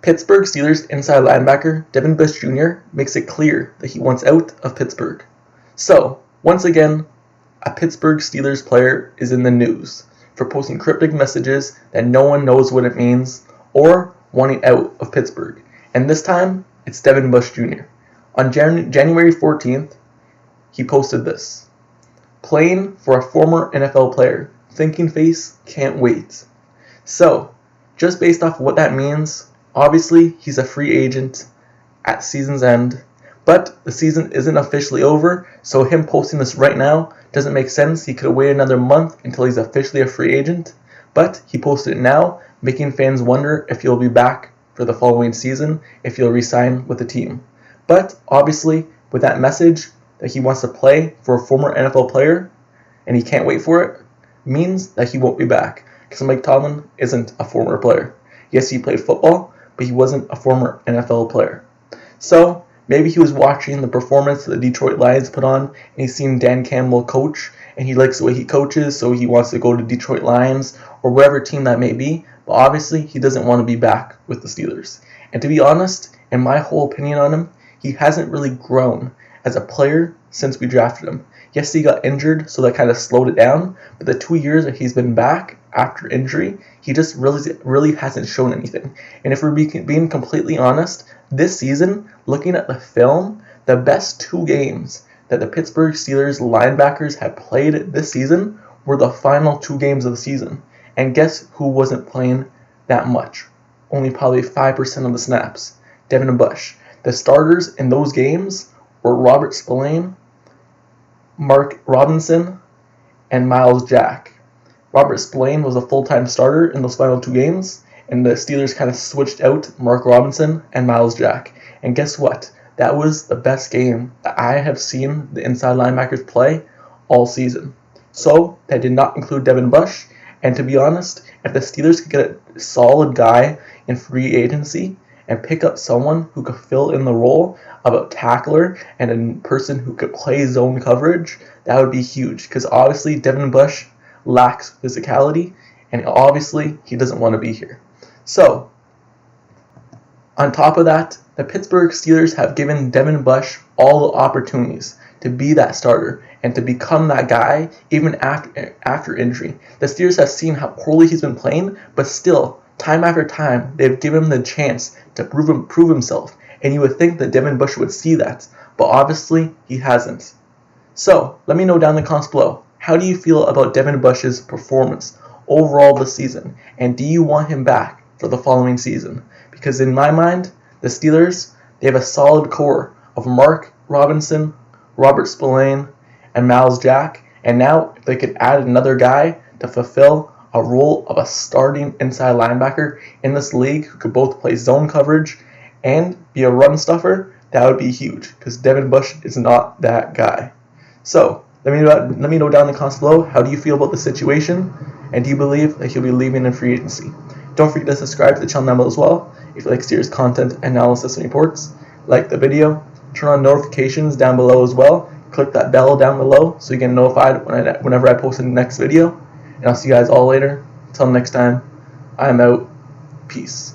Pittsburgh Steelers inside linebacker Devin Bush Jr. makes it clear that he wants out of Pittsburgh. So, once again, a Pittsburgh Steelers player is in the news for posting cryptic messages that no one knows what it means or wanting out of Pittsburgh. And this time, it's Devin Bush Jr. On January 14th, he posted this. Playing for a former NFL player. Thinking face, can't wait. So, just based off what that means, obviously he's a free agent at season's end, but the season isn't officially over, so him posting this right now doesn't make sense. He could have waited another month until he's officially a free agent, but he posted it now, making fans wonder if he'll be back for the following season, if he'll re-sign with the team. But obviously, with that message that he wants to play for a former NFL player, and he can't wait for it, means that he won't be back, because Mike Tomlin isn't a former player. Yes, he played football, but he wasn't a former NFL player. So, maybe he was watching the performance the Detroit Lions put on, and he's seen Dan Campbell coach, and he likes the way he coaches, so he wants to go to Detroit Lions, or whatever team that may be, but obviously he doesn't want to be back with the Steelers. And to be honest, in my whole opinion on him, he hasn't really grown as a player since we drafted him. Yes, he got injured, so that kind of slowed it down, but the 2 years that he's been back after injury, he just really hasn't shown anything. And if we're being completely honest, this season, looking at the film, the best 2 games that the Pittsburgh Steelers linebackers have played this season were the final 2 games of the season. And guess who wasn't playing that much? Only probably 5% of the snaps. Devin Bush. The starters in those games were Robert Spillane, Mark Robinson, and Miles Jack. Robert Spillane was a full-time starter in those final 2 games, and the Steelers kind of switched out Mark Robinson and Miles Jack. And guess what? That was the best game that I have seen the inside linebackers play all season. So, that did not include Devin Bush, and to be honest, if the Steelers could get a solid guy in free agency and pick up someone who could fill in the role of a tackler and a person who could play zone coverage, that would be huge. Because obviously Devin Bush lacks physicality, and obviously he doesn't want to be here. So, on top of that, the Pittsburgh Steelers have given Devin Bush all the opportunities to be that starter and to become that guy even after injury. The Steelers have seen how poorly he's been playing, but still, time after time, they've given him the chance to prove himself. And you would think that Devin Bush would see that, but obviously he hasn't. So, let me know down in the comments below. How do you feel about Devin Bush's performance overall this season? And do you want him back for the following season? Because in my mind, the Steelers, they have a solid core of Mark Robinson, Robert Spillane, and Miles Jack. And now, if they could add another guy to fulfill a role of a starting inside linebacker in this league who could both play zone coverage and be a run stuffer, that would be huge, because Devin Bush is not that guy. So, let me know down in the comments below, how do you feel about the situation, and do you believe that he'll be leaving in free agency? Don't forget to subscribe to the channel down below as well if you like serious content, analysis, and reports. Like the video, turn on notifications down below as well, click that bell down below so you get notified whenever I post the next video. And I'll see you guys all later. Until next time, I'm out. Peace.